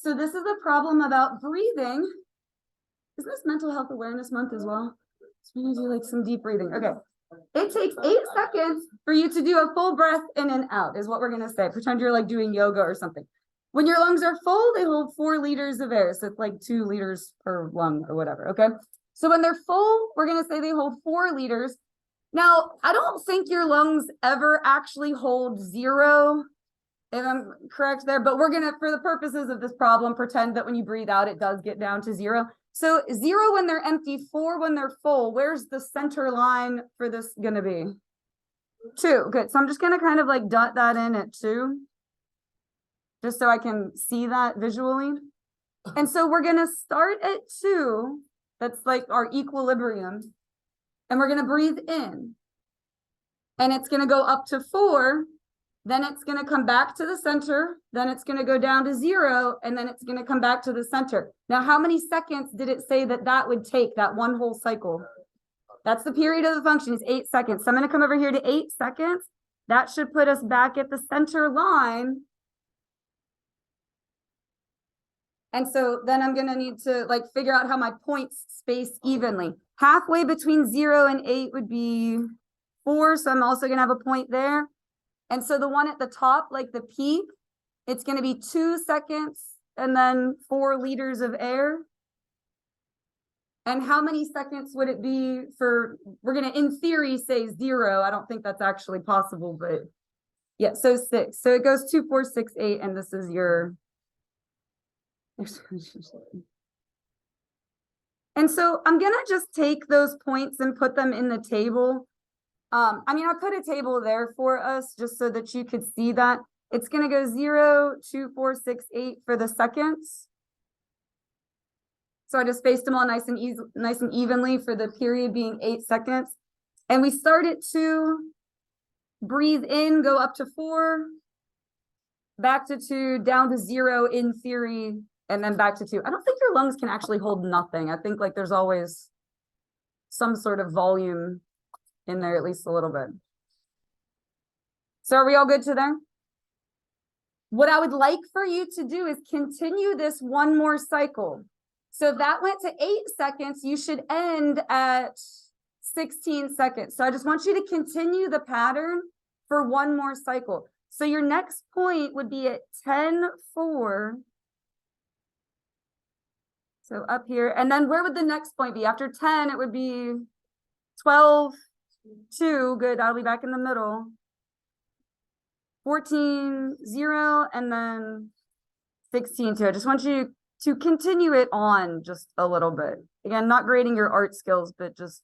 So this is a problem about breathing. Isn't this Mental Health Awareness Month as well? So we're gonna do like some deep breathing. Okay. It takes 8 seconds for you to do a full breath in and out, is what we're gonna say. Pretend you're like doing yoga or something. When your lungs are full, they hold 4 liters of air. So it's like 2 liters per lung or whatever. Okay. So when they're full, we're gonna say they hold 4 liters. Now, I don't think your lungs ever actually hold 0, if I'm correct there, but we're gonna, for the purposes of this problem, pretend that when you breathe out, it does get down to 0. So 0 when they're empty, 4 when they're full. Where's the center line for this gonna be? 2. Good. So I'm just gonna kind of like dot that in at 2, just so I can see that visually. And so we're gonna start at 2. That's like our equilibrium. And we're gonna breathe in. And it's gonna go up to 4. Then it's going to come back to the center, then it's going to go down to 0, and then it's going to come back to the center. Now, how many seconds did it say that that would take, that one whole cycle? That's the period of the function, is 8 seconds. So I'm going to come over here to 8 seconds. That should put us back at the center line. And so then I'm going to need to like figure out how my points space evenly. Halfway between 0 and 8 would be 4, so I'm also going to have a point there. And so the one at the top, like the peak, it's going to be 2 seconds and then 4 liters of air. And how many seconds would it be for, we're going to, in theory, say 0. I don't think that's actually possible, but yeah, so 6. So it goes 2, 4, 6, 8, and this is your. And so I'm going to just take those points and put them in the table. I mean, I put a table there for us just so that you could see that. It's going to go 0, 2, 4, 6, 8 for the seconds. So I just spaced them all nice and evenly for the period being 8 seconds. And we start at 2, breathe in, go up to 4, back to 2, down to 0 in theory, and then back to 2. I don't think your lungs can actually hold nothing. I think like there's always some sort of volume in there, at least a little bit. So are we all good to there? What I would like for you to do is continue this one more cycle. So if that went to 8 seconds, you should end at 16 seconds. So I just want you to continue the pattern for one more cycle. So your next point would be at 10, 4. So up here, and then where would the next point be? After 10, it would be 12, 2, good, I'll be back in the middle. 14, 0, and then 16, 2. I just want you to continue it on just a little bit. Again, not grading your art skills, but just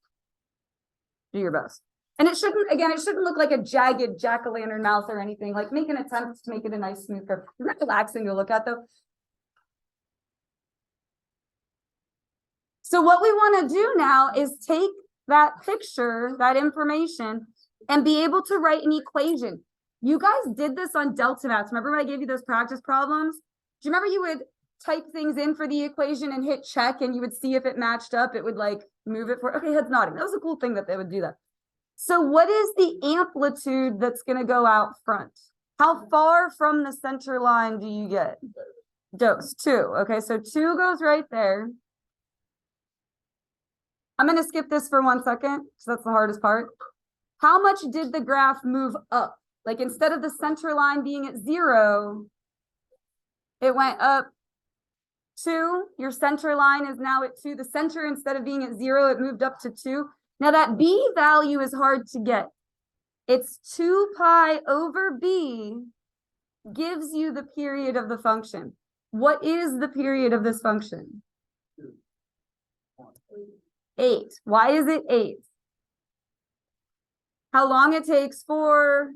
do your best. And it shouldn't, again, it shouldn't look like a jagged jack-o'-lantern mouth or anything. Like make an attempt to make it a nice smooth curve. It's not relaxing to look at though. So what we want to do now is take that picture, that information, and be able to write an equation. You guys did this on Delta Math. Remember when I gave you those practice problems? Do you remember you would type things in for the equation and hit check and you would see if it matched up? It would like move it for, okay, heads nodding. That was a cool thing that they would do that. So what is the amplitude that's going to go out front? How far from the center line do you get? Dose, 2. Okay, so 2 goes right there. I'm going to skip this for 1 second because that's the hardest part. How much did the graph move up? Like instead of the center line being at 0, it went up 2. Your center line is now at 2. The center, instead of being at 0, it moved up to 2. Now that B value is hard to get. It's 2 pi over B gives you the period of the function. What is the period of this function? 8. Why is it 8? How long it takes for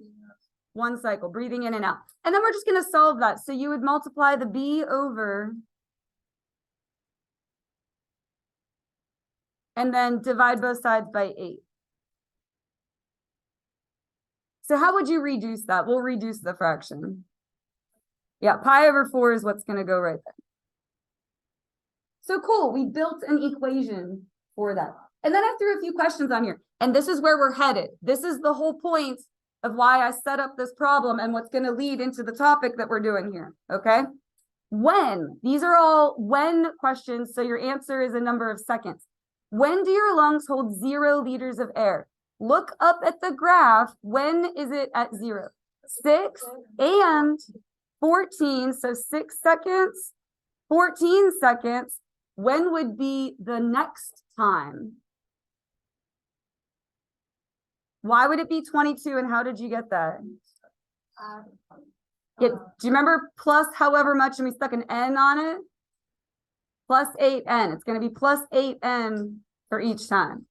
1 cycle, breathing in and out. And then we're just going to solve that. So you would multiply the B over and then divide both sides by 8. So how would you reduce that? We'll reduce the fraction. Yeah, pi over 4 is what's going to go right there. So cool, we built an equation for that. And then I threw a few questions on here. And this is where we're headed. This is the whole point of why I set up this problem and what's going to lead into the topic that we're doing here, okay? When? These are all when questions, so your answer is a number of seconds. When do your lungs hold 0 liters of air? Look up at the graph. When is it at 0? 6 and 14, so 6 seconds, 14 seconds. When would be the next time? Why would it be 22 and how did you get that? Do you remember plus however much and we stuck an N on it? Plus 8N. It's going to be plus 8N for each time.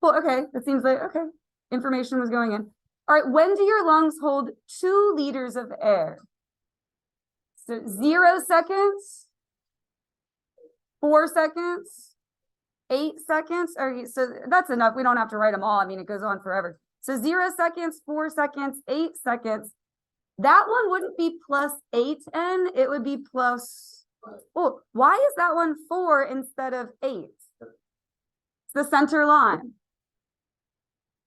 Well, okay. That seems like, okay. Information was going in. All right. When do your lungs hold 2 liters of air? So 0 seconds, 4 seconds, 8 seconds. Or so that's enough. We don't have to write them all. I mean, it goes on forever. So 0 seconds, 4 seconds, 8 seconds. That one wouldn't be plus 8N. It would be plus, oh, why is that one 4 instead of 8? It's the center line.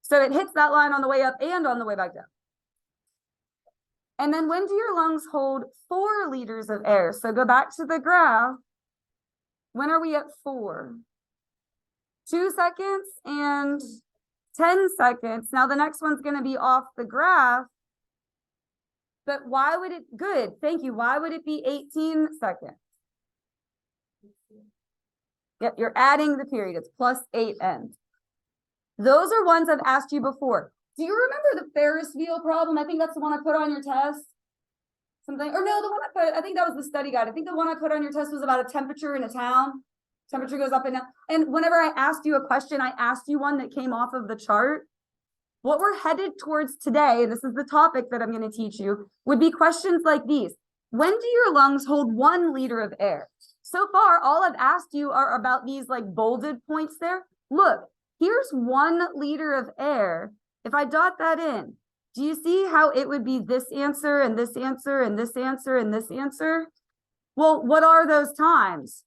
So it hits that line on the way up and on the way back down. And then when do your lungs hold 4 liters of air? So go back to the graph. When are we at 4? 2 seconds and 10 seconds. Now the next one's going to be off the graph. But why would it, good, thank you. Why would it be 18 seconds? Yep, you're adding the period. It's plus 8N. Those are ones I've asked you before. Do you remember the Ferris wheel problem? I think that's the one I put on your test. Something, or no, the one I put, I think that was the study guide. I think the one I put on your test was about a temperature in a town. Temperature goes up and down. And whenever I asked you a question, I asked you one that came off of the chart. What we're headed towards today, and this is the topic that I'm going to teach you, would be questions like these. When do your lungs hold 1 liter of air? So far, all I've asked you are about these like bolded points there. Look, here's 1 liter of air. If I dot that in, do you see how it would be this answer and this answer and this answer and this answer? Well, what are those times?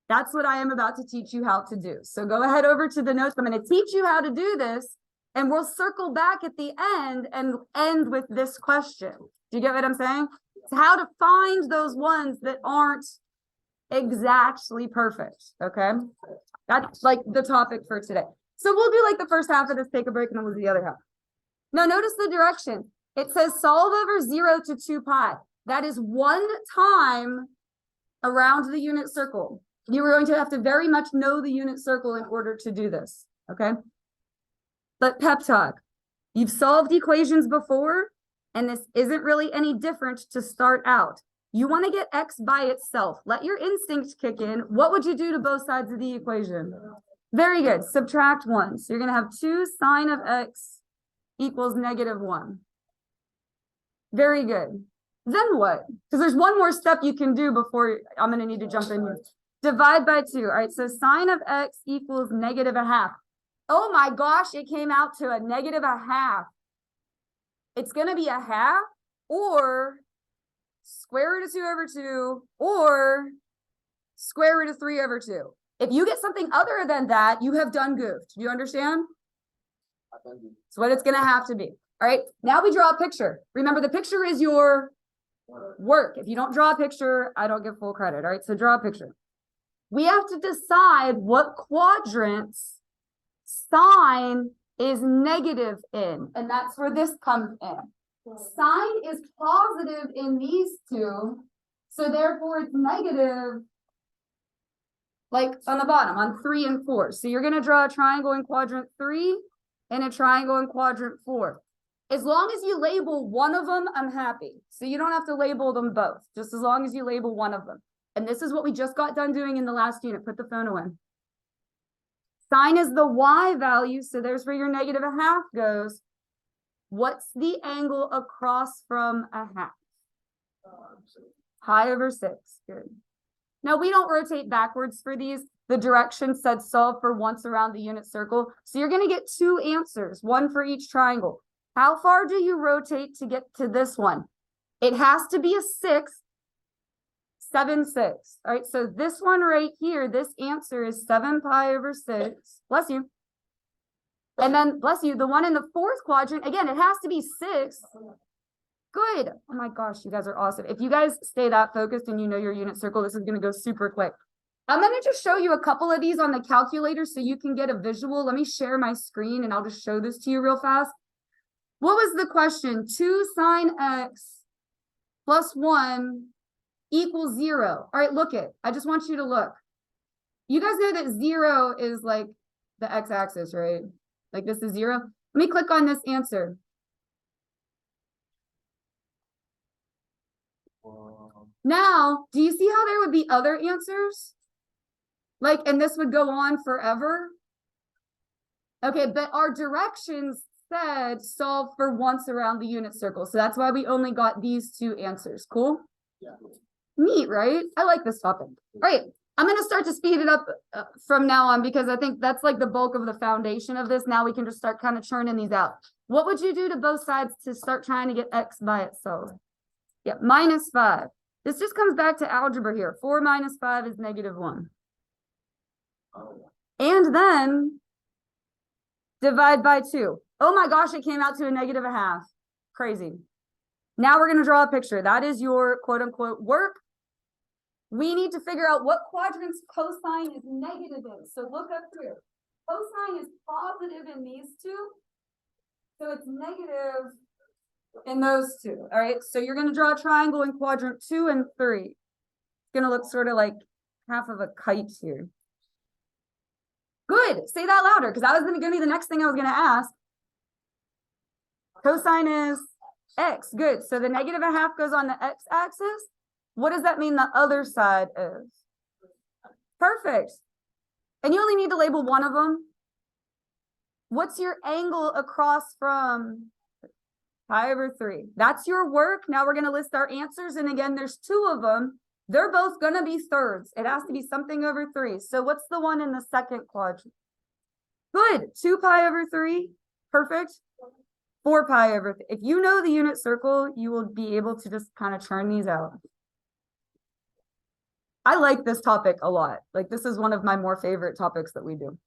That's what I am about to teach you how to do. So go ahead over to the notes. I'm going to teach you how to do this, and we'll circle back at the end and end with this question. Do you get what I'm saying? It's how to find those ones that aren't exactly perfect. Okay. That's like the topic for today. So we'll do like the first half of this, take a break, and then we'll do the other half. Now notice the direction. It says solve over 0 to 2 pi. That is 1 time around the unit circle. You are going to have to very much know the unit circle in order to do this, okay? But pep talk, you've solved equations before, and this isn't really any different to start out. You want to get x by itself. Let your instinct kick in. What would you do to both sides of the equation? Very good. Subtract 1. So you're going to have 2 sine of x equals -1. Very good. Then what? Because there's one more step you can do before I'm going to need to jump in here. Divide by 2. All right, so sine of x equals -1/2. Oh my gosh, it came out to a -1/2. It's going to be 1/2 or square root of 2 over 2 or square root of 3 over 2. If you get something other than that, you have done goofed. Do you understand? That's what it's going to have to be. All right, now we draw a picture. Remember, the picture is your work. If you don't draw a picture, I don't give full credit. All right, so draw a picture. We have to decide what quadrants sine is negative in, and that's where this comes in. Sine is positive in these two, so therefore it's negative, like on the bottom, on 3 and 4. So you're going to draw a triangle in quadrant 3 and a triangle in quadrant 4. As long as you label one of them, I'm happy. So you don't have to label them both, just as long as you label one of them. And this is what we just got done doing in the last unit. Put the phone away. Sine is the y value, so there's where your -1/2 goes. What's the angle across from 1/2? Pi over 6. Good. Now, we don't rotate backwards for these. The direction said solve for once around the unit circle. So you're going to get 2 answers, 1 for each triangle. How far do you rotate to get to this one? It has to be a 6. 7, 6. All right, so this one right here, this answer is 7 pi over 6. Bless you. And then, bless you, the one in the 4th quadrant, again, it has to be 6. Good. Oh my gosh, you guys are awesome. If you guys stay that focused and you know your unit circle, this is going to go super quick. I'm going to just show you a couple of these on the calculator so you can get a visual. Let me share my screen and I'll just show this to you real fast. What was the question? 2 sine x plus 1 equals 0. All right, look it. I just want you to look. You guys know that 0 is like the x-axis, right? Like this is 0. Let me click on this answer. Now, do you see how there would be other answers? Like, and this would go on forever? Okay, but our directions said solve for once around the unit circle. So that's why we only got these 2 answers. Cool? Yeah. Neat, right? I like this topic. All right, I'm going to start to speed it up from now on because I think that's like the bulk of the foundation of this. Now we can just start kind of churning these out. What would you do to both sides to start trying to get x by itself? Yeah, minus 5. This just comes back to algebra here. 4 minus 5 is -1. And then divide by 2. Oh my gosh, it came out to a -0.5. Crazy. Now we're going to draw a picture. That is your quote unquote work. We need to figure out what quadrants cosine is negative in. So look up here. Cosine is positive in these 2. So it's negative in those 2. All right. So you're going to draw a triangle in quadrant 2 and 3. It's going to look sort of like half of a kite here. Good. Say that louder because that was going to be the next thing I was going to ask. Cosine is x. Good. So the -0.5 goes on the x-axis. What does that mean the other side is? Perfect. And you only need to label one of them. What's your angle across from pi/3? That's your work. Now we're going to list our answers. And again, there's 2 of them. They're both going to be thirds. It has to be something over 3. So what's the one in the second quadrant? Good. 2 pi/3. Perfect. 4 pi/3. If you know the unit circle, you will be able to just kind of churn these out. I like this topic a lot. Like this is one of my more favorite topics that we do.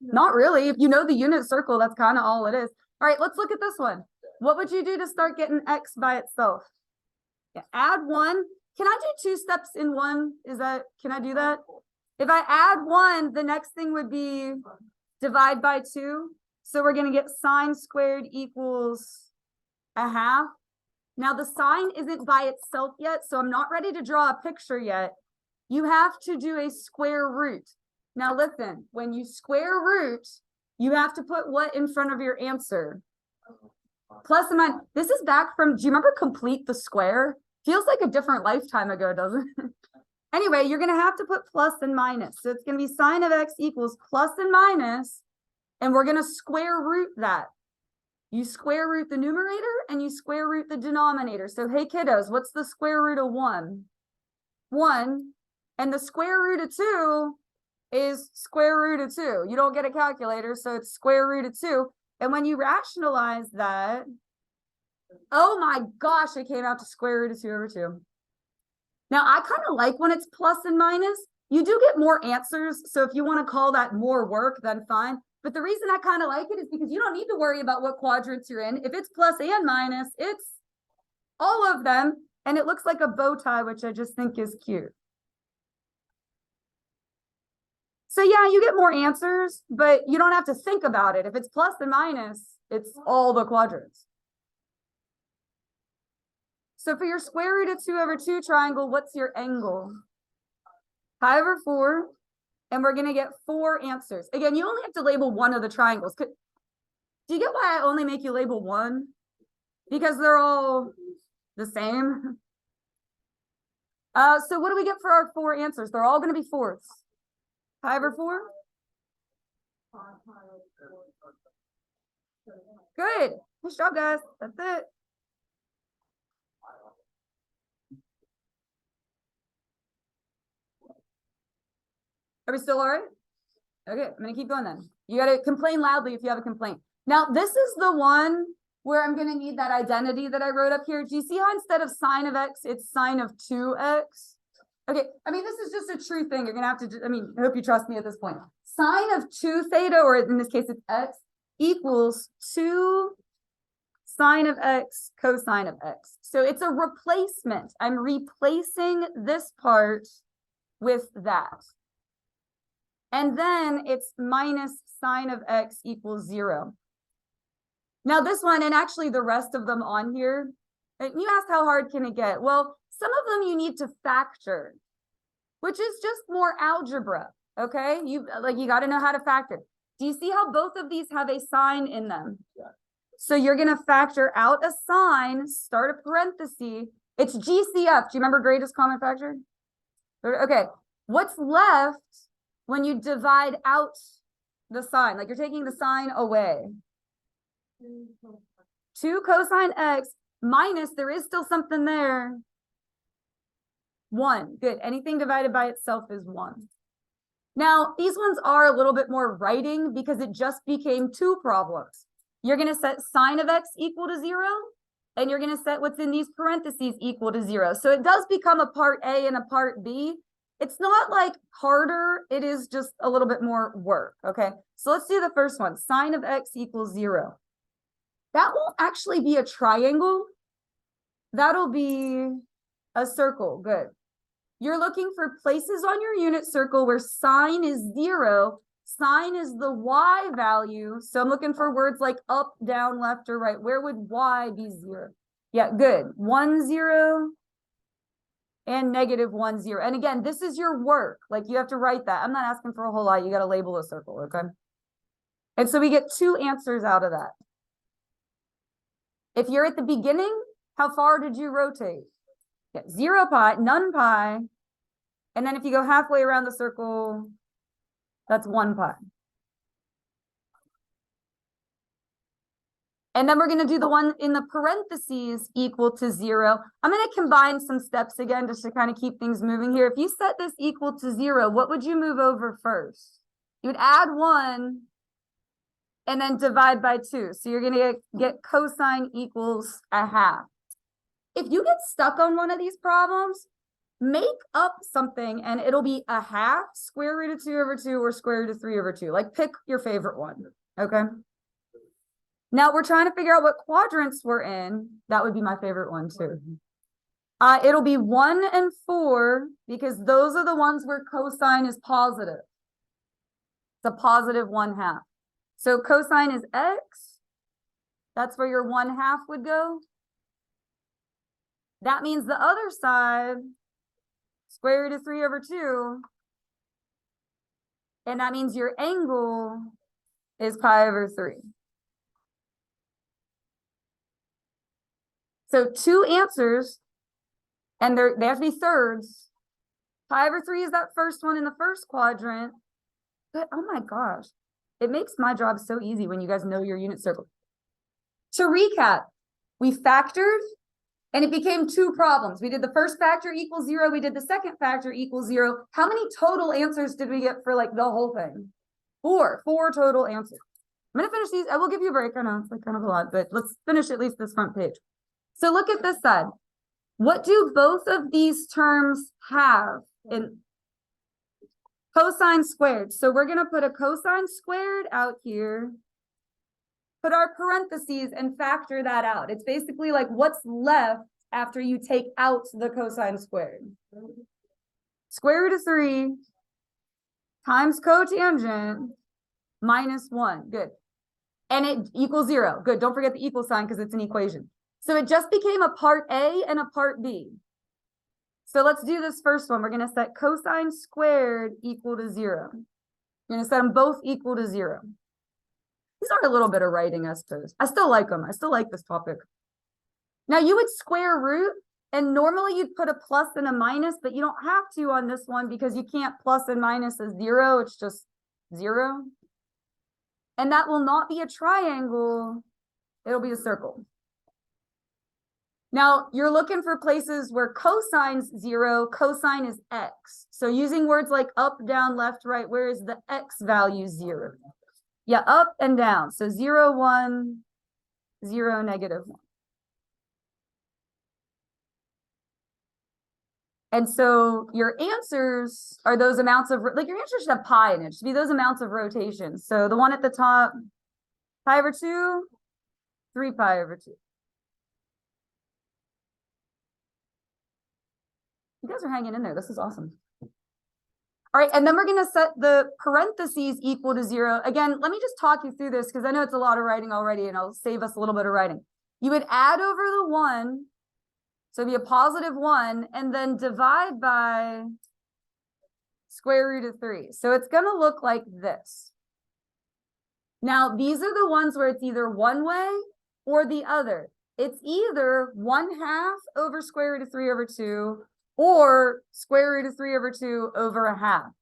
Not really. If you know the unit circle, that's kind of all it is. All right, let's look at this one. What would you do to start getting x by itself? Yeah, add 1. Can I do 2 steps in one? Can I do that? If I add 1, the next thing would be divide by 2. So we're going to get sine squared equals 1/2. Now the sine isn't by itself yet, so I'm not ready to draw a picture yet. You have to do a square root. Now listen, when you square root, you have to put what in front of your answer? Plus and minus. This is back from, do you remember complete the square? Feels like a different lifetime ago, doesn't it? Anyway, you're going to have to put plus and minus. So it's going to be sine of x equals plus and minus, and we're going to square root that. You square root the numerator and you square root the denominator. So, hey, kiddos, what's the square root of 1? 1. And the square root of 2 is square root of 2. You don't get a calculator, so it's square root of 2. And when you rationalize that, oh my gosh, it came out to square root of 2/2. Now, I kind of like when it's plus and minus. You do get more answers. So if you want to call that more work, then fine. But the reason I kind of like it is because you don't need to worry about what quadrants you're in. If it's plus and minus, it's all of them. And it looks like a bow tie, which I just think is cute. So yeah, you get more answers, but you don't have to think about it. If it's plus and minus, it's all the quadrants. So for your square root of 2/2 triangle, what's your angle? Pi/4. And we're going to get 4 answers. Again, you only have to label one of the triangles. Do you get why I only make you label one? Because they're all the same. So what do we get for our 4 answers? They're all going to be fourths. Pi/4? Good. Nice job, guys. That's it. Are we still all right? Okay, I'm going to keep going then. You got to complain loudly if you have a complaint. Now, this is the one where I'm going to need that identity that I wrote up here. Do you see how instead of sine of x, it's sine of 2x? Okay, I mean, this is just a true thing. You're going to have to, I hope you trust me at this point. Sine of 2 theta, or in this case, it's x, equals 2 sine of x, cosine of x. So it's a replacement. I'm replacing this part with that. And then it's minus sine of x equals 0. Now this one, and actually the rest of them on here, you asked how hard can it get? Well, some of them you need to factor, which is just more algebra, okay? You got to know how to factor. Do you see how both of these have a sign in them? Yeah. So you're going to factor out a sign, start a parenthesis. It's GCF. Do you remember greatest common factor? Okay. What's left when you divide out the sign? Like you're taking the sign away. 2 cosine x minus, there is still something there. 1. Good. Anything divided by itself is 1. Now, these ones are a little bit more writing because it just became 2 problems. You're going to set sine of x equal to 0, and you're going to set what's in these parentheses equal to 0. So it does become a part A and a part B. It's not like harder. It is just a little bit more work. Okay, so let's do the first one. Sine of x equals 0. That won't actually be a triangle. That'll be a circle. Good. You're looking for places on your unit circle where sine is 0. Sine is the y value. So I'm looking for words like up, down, left, or right. Where would y be 0? Yeah, good. 1, 0, and negative 1, 0. And again, this is your work. Like you have to write that. I'm not asking for a whole lot. You got to label a circle, okay? And so we get 2 answers out of that. If you're at the beginning, how far did you rotate? Yeah, 0 pi, none pi. And then if you go halfway around the circle, that's 1 pi. And then we're going to do the one in the parentheses equal to 0. I'm going to combine some steps again just to kind of keep things moving here. If you set this equal to 0, what would you move over first? You would add 1 and then divide by 2. So you're going to get cosine equals a half. If you get stuck on one of these problems, make up something and it'll be a half, square root of 2 over 2, or square root of 3 over 2. Like pick your favorite one, okay? Now we're trying to figure out what quadrants we're in. That would be my favorite one too. It'll be 1 and 4 because those are the ones where cosine is positive. It's a positive 1/2. So cosine is x. That's where your 1/2 would go. That means the other side, square root of 3 over 2. And that means your angle is pi over 3. So 2 answers, and they have to be thirds. Pi over 3 is that first one in the first quadrant. But oh my gosh, it makes my job so easy when you guys know your unit circle. To recap, we factored, and it became 2 problems. We did the first factor equals 0. We did the second factor equals 0. How many total answers did we get for like the whole thing? 4 total answers. I'm going to finish these. I will give you a break. I know it's like kind of a lot, but let's finish at least this front page. So look at this side. What do both of these terms have in cosine squared? So we're going to put a cosine squared out here, put our parentheses and factor that out. It's basically like what's left after you take out the cosine squared. Square root of 3 times cotangent minus 1. Good. And it equals 0. Good. Don't forget the equal sign because it's an equation. So it just became a part A and a part B. So let's do this first one. We're going to set cosine squared equal to 0. We're going to set them both equal to 0. These are a little bit of writing, I suppose. I still like them. I still like this topic. Now you would square root, and normally you'd put a plus and a minus, but you don't have to on this one because you can't plus and minus as 0. It's just 0. And that will not be a triangle. It'll be a circle. Now, you're looking for places where cosine's 0, cosine is x. So using words like up, down, left, right, where is the x value 0? Yeah, up and down. So 0, 1, 0, negative 1. And so your answers are those amounts of, like your answers should have pi in it. It should be those amounts of rotation. So the one at the top, pi over 2, 3 pi over 2. You guys are hanging in there. This is awesome. All right, and then we're going to set the parentheses equal to 0. Again, let me just talk you through this because I know it's a lot of writing already, and I'll save us a little bit of writing. You would add over the 1, so it'd be a positive 1, and then divide by square root of 3. So it's going to look like this. Now, these are the ones where it's either one way or the other. It's either 1/2 over square root of 3 over 2 or square root of 3 over 2 over 1/2.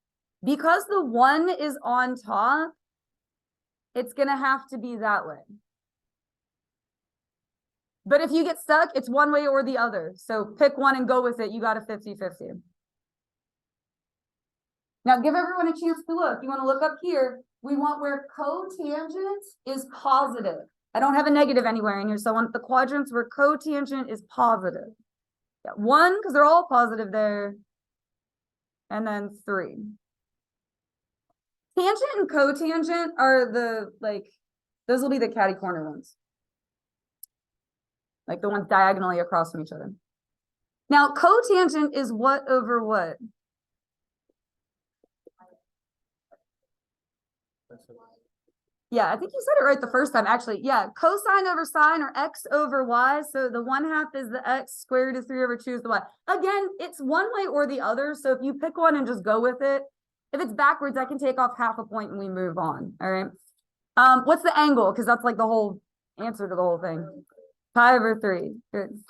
Because the 1 is on top, it's going to have to be that way. But if you get stuck, it's one way or the other. So pick one and go with it. You got a 50-50. Now give everyone a chance to look. You want to look up here. We want where cotangent is positive. I don't have a negative anywhere in here, so I want the quadrants where cotangent is positive. Yeah, 1, because they're all positive there. And then 3. Tangent and cotangent are the, those will be the catty corner ones. Like the ones diagonally across from each other. Now, cotangent is what over what? Yeah, I think you said it right the first time, actually. Yeah, cosine over sine or x over y. So the 1/2 is the x, square root of 3 over 2 is the y. Again, it's one way or the other. So if you pick one and just go with it, if it's backwards, I can take off 1/2 a point and we move on. All right. What's the angle? Because that's like the whole answer to the whole thing. Pi over 3. Good.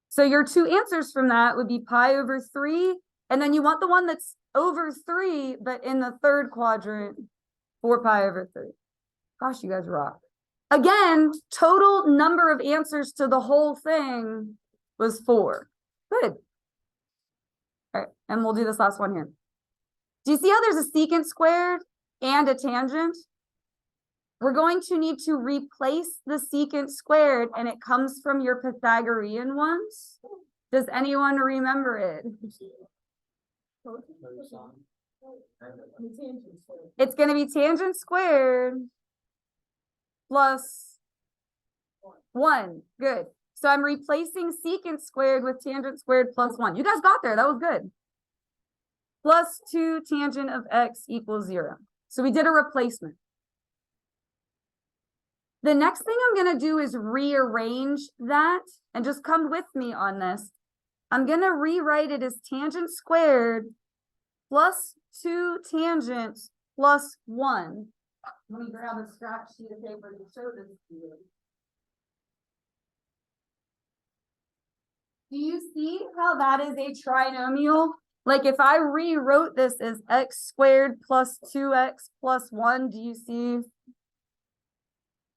So your two answers from that would be pi over 3. And then you want the one that's over 3, but in the third quadrant. 4 pi over 3. Gosh, you guys rock. Again, total number of answers to the whole thing was 4. Good. All right, and we'll do this last one here. Do you see how there's a secant squared and a tangent? We're going to need to replace the secant squared, and it comes from your Pythagorean ones. Does anyone remember it? It's going to be tangent squared plus 1. Good. So I'm replacing secant squared with tangent squared plus 1. You guys got there. That was good. Plus 2 tangent of x equals 0. So we did a replacement. The next thing I'm going to do is rearrange that, and just come with me on this. I'm going to rewrite it as tangent squared plus 2 tangent plus 1. Let me grab a scratch sheet of paper to show this to you. Do you see how that is a trinomial? Like if I rewrote this as x squared plus 2x plus 1, do you see?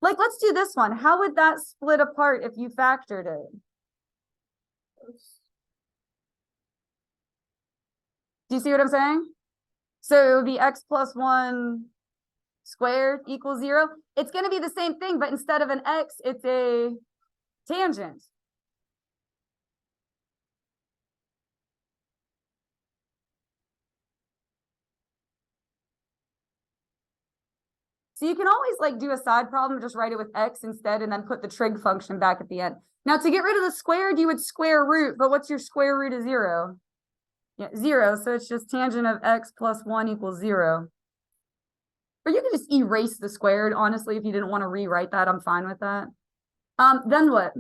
Like, let's do this one. How would that split apart if you factored it? Do you see what I'm saying? So it would be x plus 1 squared equals 0. It's going to be the same thing, but instead of an x, it's a tangent. So you can always like do a side problem, just write it with x instead, and then put the trig function back at the end. Now to get rid of the squared, you would square root, but what's your square root of 0? Yeah, 0. So it's just tangent of x plus 1 equals 0. Or you could just erase the squared, honestly, if you didn't want to rewrite that, I'm fine with that. Then what?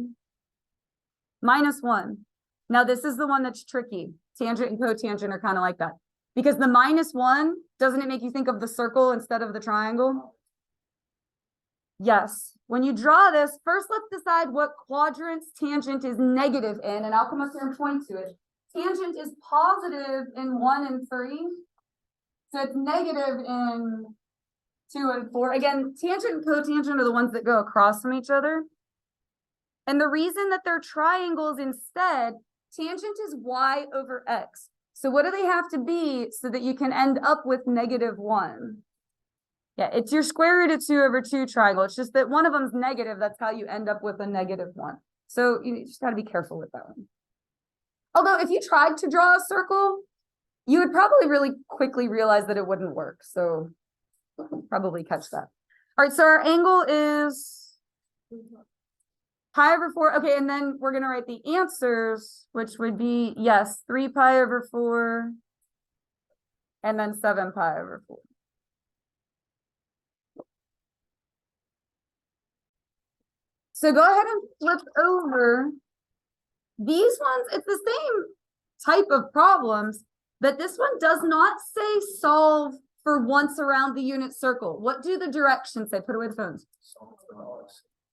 Minus 1. Now this is the one that's tricky. Tangent and cotangent are kind of like that. Because the minus 1, doesn't it make you think of the circle instead of the triangle? Yes. When you draw this, first let's decide what quadrants tangent is negative in, and I'll come up here and point to it. Tangent is positive in 1 and 3. So it's negative in 2 and 4. Again, tangent and cotangent are the ones that go across from each other. And the reason that they're triangles instead, tangent is y over x. So what do they have to be so that you can end up with negative 1? Yeah, it's your square root of 2 over 2 triangle. It's just that one of them's negative. That's how you end up with a negative 1. So you just got to be careful with that one. Although if you tried to draw a circle, you would probably really quickly realize that it wouldn't work. So probably catch that. All right, so our angle is pi over 4. Okay, and then we're going to write the answers, which would be, yes, 3 pi over 4, and then 7 pi over 4. So go ahead and flip over these ones. It's the same type of problems, but this one does not say solve for once around the unit circle. What do the directions say? Put away the phones.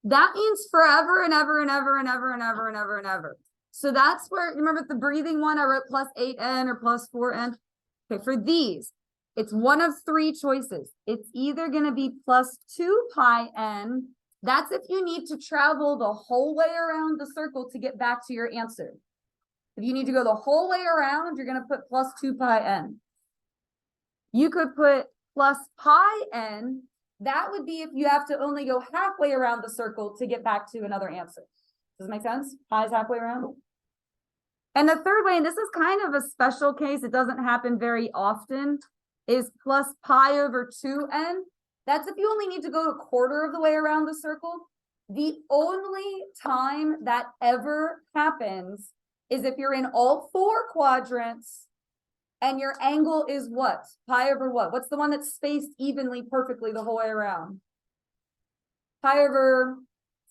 That means forever and ever and ever and ever and ever and ever and ever. So that's where, remember the breathing one, I wrote plus 8n or plus 4n. Okay, for these, it's one of 3 choices. It's either going to be plus 2 pi n. That's if you need to travel the whole way around the circle to get back to your answer. If you need to go the whole way around, you're going to put plus 2 pi n. You could put plus pi n. That would be if you have to only go halfway around the circle to get back to another answer. Does it make sense? Pi is halfway around. And the third way, and this is kind of a special case, it doesn't happen very often, is plus pi over 2n. That's if you only need to go a quarter of the way around the circle. The only time that ever happens is if you're in all 4 quadrants and your angle is what? Pi over what? What's the one that's spaced evenly perfectly the whole way around? Pi over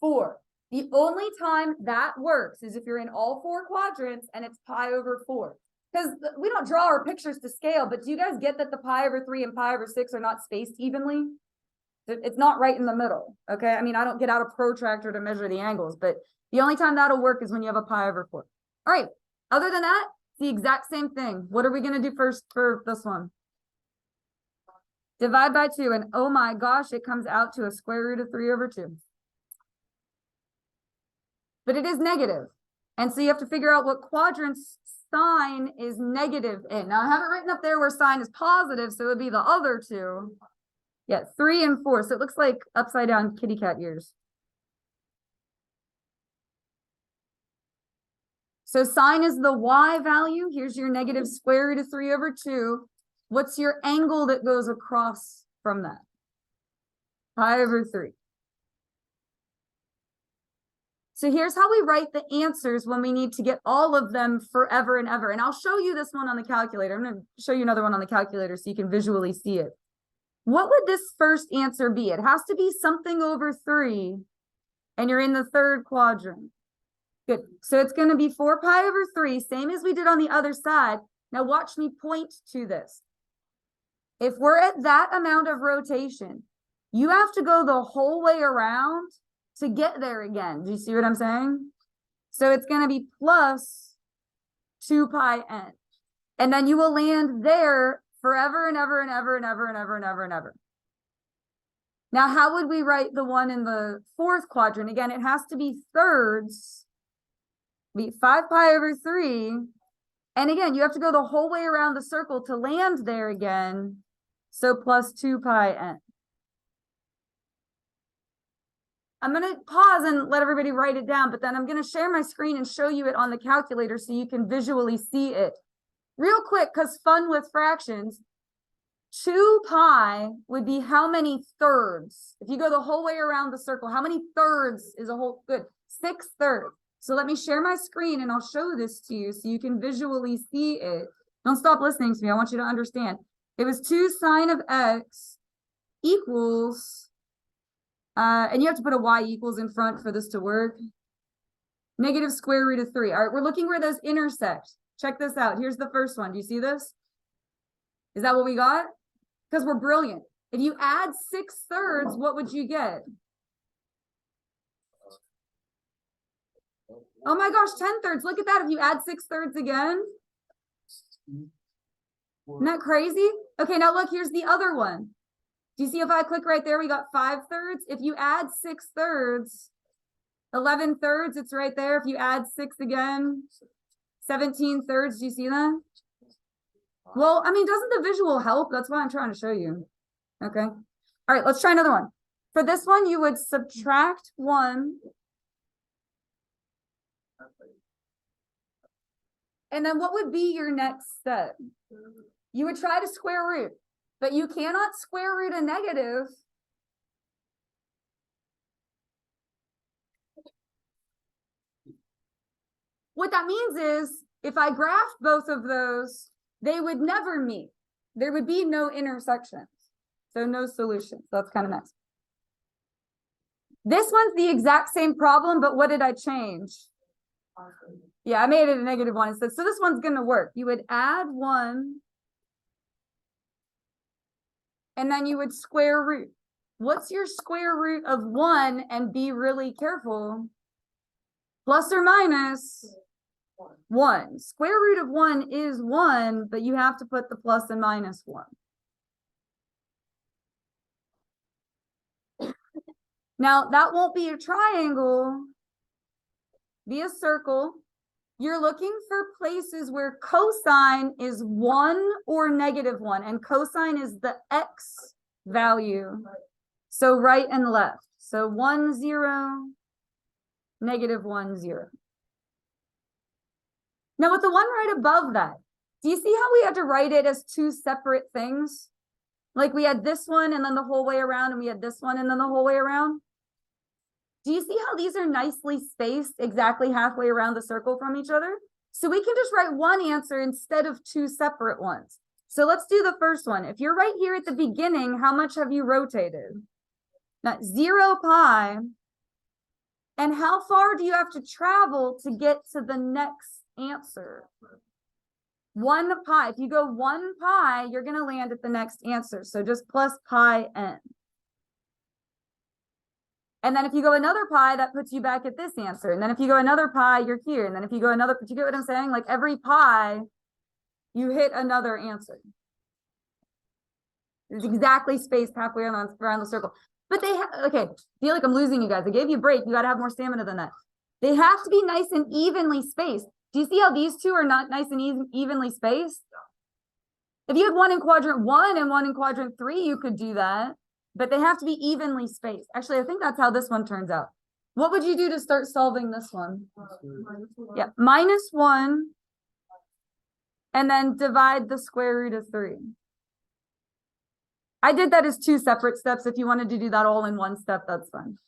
4. The only time that works is if you're in all 4 quadrants and it's pi over 4. Because we don't draw our pictures to scale, but do you guys get that the pi over 3 and pi over 6 are not spaced evenly? It's not right in the middle, okay? I mean, I don't get out a protractor to measure the angles, but the only time that'll work is when you have a pi over 4. All right, other than that, it's the exact same thing. What are we going to do first for this one? Divide by 2, and oh my gosh, it comes out to a square root of 3 over 2. But it is negative. And so you have to figure out what quadrants sine is negative in. Now, I have it written up there where sine is positive, so it would be the other 2. Yeah, 3 and 4. So it looks like upside down kitty cat ears. So sine is the y value. Here's your negative square root of 3 over 2. What's your angle that goes across from that? Pi over 3. So here's how we write the answers when we need to get all of them forever and ever. And I'll show you this one on the calculator. I'm going to show you another one on the calculator so you can visually see it. What would this first answer be? It has to be something over 3, and you're in the 3rd quadrant. Good. So it's going to be 4 pi over 3, same as we did on the other side. Now watch me point to this. If we're at that amount of rotation, you have to go the whole way around to get there again. Do you see what I'm saying? So it's going to be plus 2 pi n. And then you will land there forever and ever and ever and ever and ever and ever and ever. Now, how would we write the one in the 4th quadrant? Again, it has to be thirds. Be 5 pi over 3. And again, you have to go the whole way around the circle to land there again. So plus 2 pi n. I'm going to pause and let everybody write it down, but then I'm going to share my screen and show you it on the calculator so you can visually see it. Real quick, because fun with fractions, 2 pi would be how many thirds? If you go the whole way around the circle, how many thirds is a whole? Good, 6 thirds. So let me share my screen and I'll show this to you so you can visually see it. Don't stop listening to me. I want you to understand. It was 2 sine of x equals, and you have to put a y equals in front for this to work, negative square root of 3. All right, we're looking where those intersect. Check this out. Here's the first one. Do you see this? Is that what we got? Because we're brilliant. If you add 6 thirds, what would you get? Oh my gosh, 10 thirds. Look at that. If you add 6 thirds again. Isn't that crazy? Okay, now look, here's the other one. Do you see if I click right there, we got 5 thirds? If you add 6 thirds, 11 thirds, it's right there. If you add 6 again, 17 thirds, do you see that? Well, I mean, doesn't the visual help? That's why I'm trying to show you. Okay. All right, let's try another one. For this one, you would subtract 1. And then what would be your next step? You would try to square root, but you cannot square root a negative What that means is if I graphed both of those, they would never meet. There would be no intersections. So no solution. So that's kind of nice. This one's the exact same problem, but what did I change? Yeah, I made it a -1 instead. So this one's going to work. You would add 1. And then you would square root. What's your square root of 1? And be really careful. Plus or minus 1. Square root of 1 is 1, but you have to put the plus and minus 1. Now, that won't be a triangle, be a circle. You're looking for places where cosine is 1 or -1, and cosine is the x value. So right and left. So 1, 0, -1, 0. Now with the one right above that, do you see how we had to write it as 2 separate things? Like we had this one and then the whole way around, and we had this one and then the whole way around. Do you see how these are nicely spaced exactly halfway around the circle from each other? So we can just write one answer instead of 2 separate ones. So let's do the first one. If you're right here at the beginning, how much have you rotated? Now, 0 pi. And how far do you have to travel to get to the next answer? 1 pi. If you go 1 pi, you're going to land at the next answer. So just plus pi n. And then if you go another pi, that puts you back at this answer. And then if you go another pi, you're here. And then if you go another, do you get what I'm saying? Like every pi, you hit another answer. It's exactly spaced halfway around the circle. But they okay, feel like I'm losing you guys. I gave you a break. You got to have more stamina than that. They have to be nice and evenly spaced. Do you see how these two are not nice and evenly spaced? If you had one in quadrant 1 and one in quadrant 3, you could do that. But they have to be evenly spaced. Actually, I think that's how this one turns out. What would you do to start solving this one? Yeah, -1. And then divide the square root of 3. I did that as 2 separate steps. If you wanted to do that all in one step, that's fine.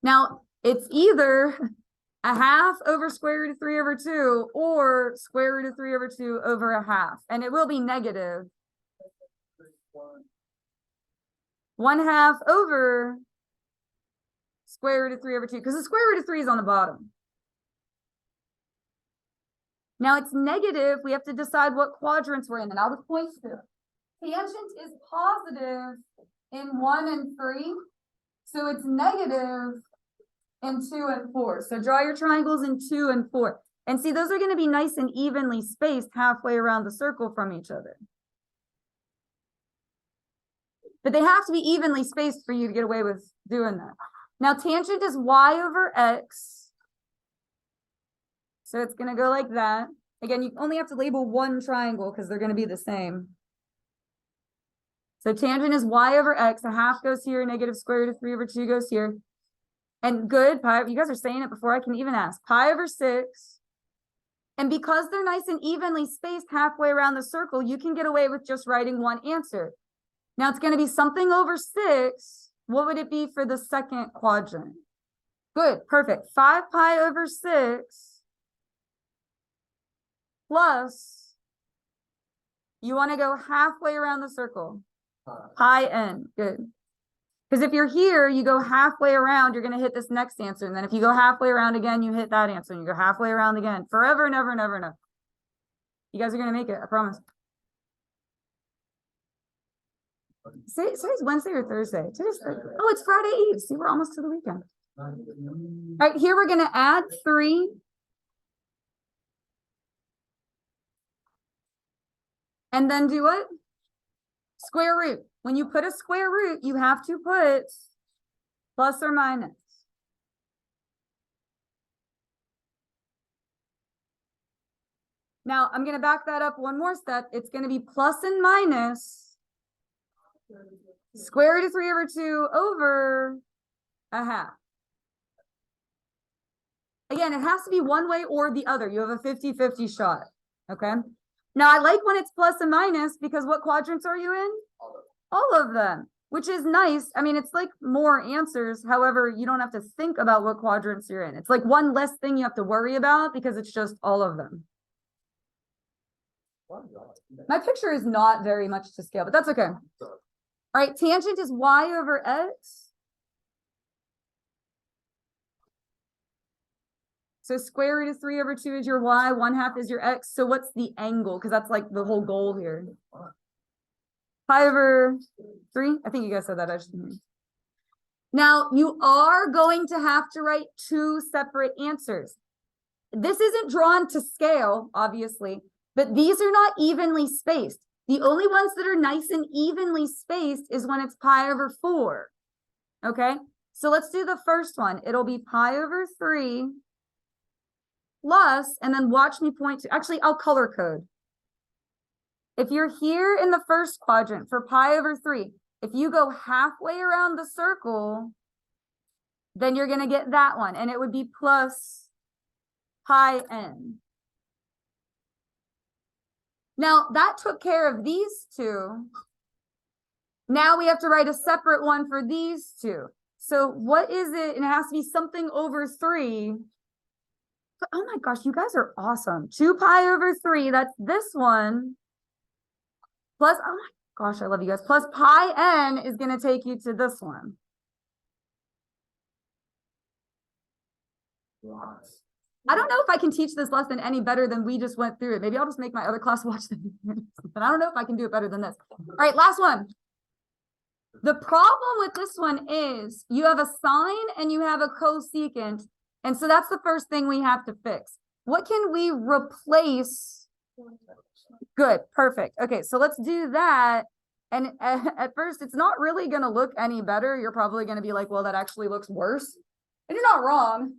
Now, it's either a half over square root of 3 over 2 or square root of 3 over 2 over a half. And it will be negative. 1/2 over square root of 3 over 2, because the square root of 3 is on the bottom. Now it's negative. We have to decide what quadrants we're in, and I'll just point to it. Tangent is positive in 1 and 3, so it's negative in 2 and 4. So draw your triangles in 2 and 4. And see, those are going to be nice and evenly spaced halfway around the circle from each other. But they have to be evenly spaced for you to get away with doing that. Now, tangent is y over x. So it's going to go like that. Again, you only have to label one triangle because they're going to be the same. So tangent is y over x. A half goes here. Negative square root of 3 over 2 goes here. And good, pi, you guys are saying it before I can even ask. Pi over 6. And because they're nice and evenly spaced halfway around the circle, you can get away with just writing one answer. Now it's going to be something over 6. What would it be for the second quadrant? Good, perfect. 5 pi over 6 plus, you want to go halfway around the circle. Pi n, good. Because if you're here, you go halfway around, you're going to hit this next answer. And then if you go halfway around again, you hit that answer. And you go halfway around again. Forever and ever and ever and ever. You guys are going to make it, I promise. Today's Wednesday or Thursday? Oh, it's Friday Eve. See, we're almost to the weekend. All right, here we're going to add 3. And then do what? Square root. When you put a square root, you have to put plus or minus. Now, I'm going to back that up one more step. It's going to be plus and minus square root of 3 over 2 over a half. Again, it has to be one way or the other. You have a 50-50 shot. Okay. Now, I like when it's plus and minus because what quadrants are you in? All of them. which is nice. I mean, it's like more answers. However, you don't have to think about what quadrants you're in. It's like one less thing you have to worry about because it's just all of them. My picture is not very much to scale, but that's okay. All right, tangent is y over x. So square root of 3 over 2 is your y, 1/2 is your x. So what's the angle? Because that's like the whole goal here. Pi over 3. I think you guys said that. I just didn't. Now, you are going to have to write two separate answers. This isn't drawn to scale, obviously, but these are not evenly spaced. The only ones that are nice and evenly spaced is when it's pi over 4. Okay, so let's do the first one. It'll be pi over 3 plus, and then watch me point to, actually, I'll color code. If you're here in the first quadrant for pi over 3, if you go halfway around the circle, then you're going to get that one, and it would be plus pi n. Now, that took care of these two. Now we have to write a separate one for these two. So what is it? And it has to be something over 3. Oh my gosh, you guys are awesome. 2 pi over 3, that's this one. Plus, oh my gosh, I love you guys. Plus pi n is going to take you to this one. I don't know if I can teach this lesson any better than we just went through it. Maybe I'll just make my other class watch them. But I don't know if I can do it better than this. All right, last one. The problem with this one is you have a sine and you have a cosecant. And so that's the first thing we have to fix. What can we replace? Good, perfect. Okay, so let's do that. And at first, it's not really going to look any better. You're probably going to be like, well, that actually looks worse. And you're not wrong.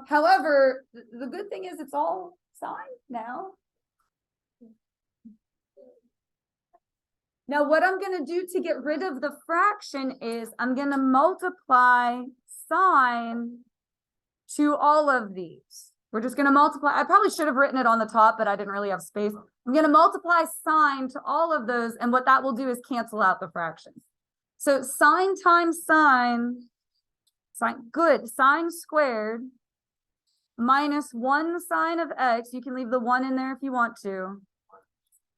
However, the good thing is it's all sine now. Now, what I'm going to do to get rid of the fraction is I'm going to multiply sine to all of these. We're just going to multiply. I probably should have written it on the top, but I didn't really have space. I'm going to multiply sine to all of those. And what that will do is cancel out the fractions. So sine times sine, good, sine squared minus 1 sine of x. You can leave the 1 in there if you want to.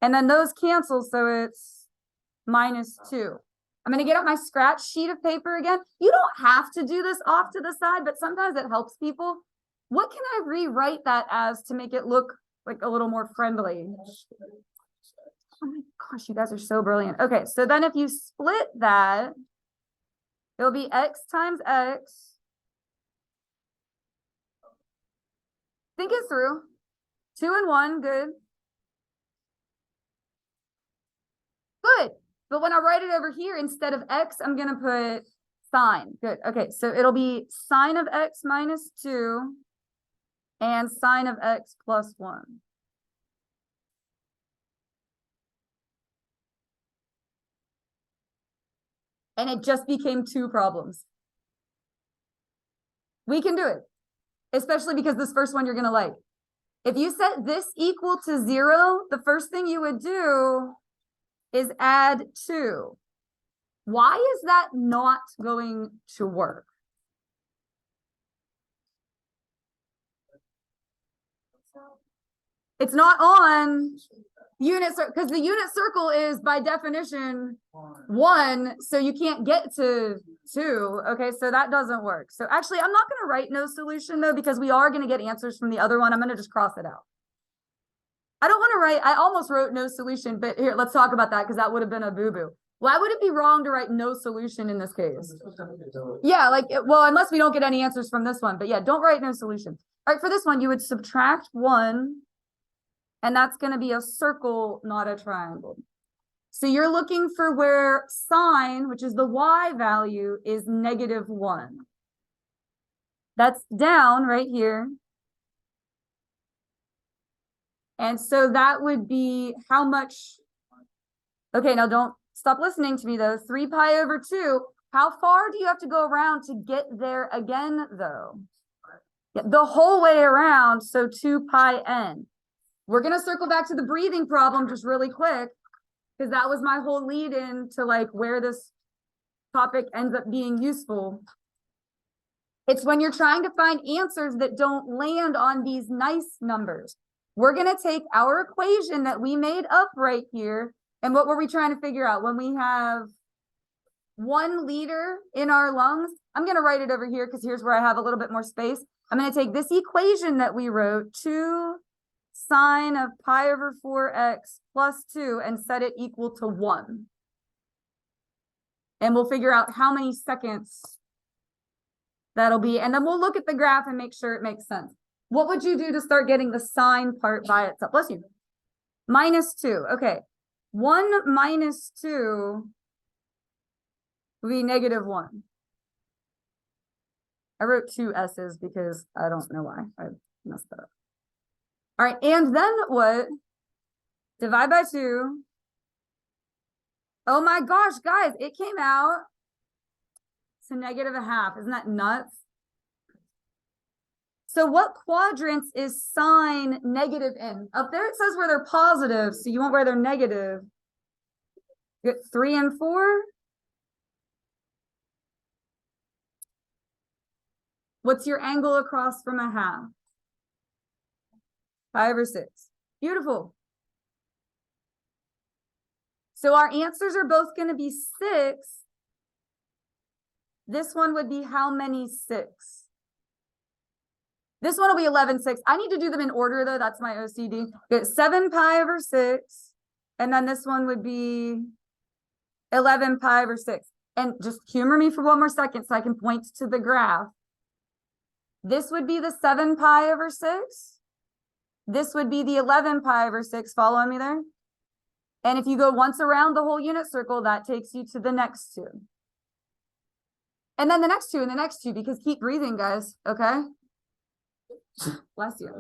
And then those cancel, so it's minus 2. I'm going to get out my scratch sheet of paper again. You don't have to do this off to the side, but sometimes it helps people. What can I rewrite that as to make it look like a little more friendly? Oh my gosh, you guys are so brilliant. Okay, so then if you split that, it'll be x times x. Think it through. 2 and 1, good. Good. But when I write it over here, instead of x, I'm going to put sine. Good. Okay, so it'll be sine of x minus 2 and sine of x plus 1. And it just became 2 problems. We can do it, especially because this first one you're going to like. If you set this equal to 0, the first thing you would do is add 2. Why is that not going to work? It's not on unit circle because the unit circle is by definition 1, so you can't get to 2. Okay, so that doesn't work. So actually, I'm not going to write no solution though, because we are going to get answers from the other one. I'm going to just cross it out. I don't want to write, I almost wrote no solution, but here, let's talk about that because that would have been a boo-boo. Why would it be wrong to write no solution in this case? Yeah, like, well, unless we don't get any answers from this one, but yeah, don't write no solution. All right, for this one, you would subtract 1, and that's going to be a circle, not a triangle. So you're looking for where sine, which is the y value, is -1. That's down right here. And so that would be how much? Okay, now don't stop listening to me though. 3 pi over 2. How far do you have to go around to get there again though? Yeah, the whole way around, so 2 pi n. We're going to circle back to the breathing problem just really quick, because that was my whole lead in to like where this topic ends up being useful. It's when you're trying to find answers that don't land on these nice numbers. We're going to take our equation that we made up right here. And what were we trying to figure out? When we have 1 liter in our lungs, I'm going to write it over here because here's where I have a little bit more space. I'm going to take this equation that we wrote, 2 sine of pi over 4x plus 2, and set it equal to 1. And we'll figure out how many seconds that'll be. And then we'll look at the graph and make sure it makes sense. What would you do to start getting the sine part by itself? Bless you. -2. Okay. 1 minus 2 would be -1. I wrote 2 S's because I don't know why. I messed that up. All right. And then what? Divide by 2. Oh my gosh, guys, it came out to -0.5. Isn't that nuts? So what quadrants is sine negative in? Up there it says where they're positive, so you want where they're negative. You get 3 and 4. What's your angle across from a half? 5 or 6. Beautiful. So our answers are both going to be 6. This one would be how many 6? This one will be 11/6. I need to do them in order though. That's my OCD. Get 7 pi over 6. And then this one would be 11 pi over 6. And just humor me for one more second so I can point to the graph. This would be the 7 pi over 6. This would be the 11 pi over 6. Following me there? And if you go once around the whole unit circle, that takes you to the next 2. And then the next 2 and the next 2, because keep breathing, guys. Okay? Bless you.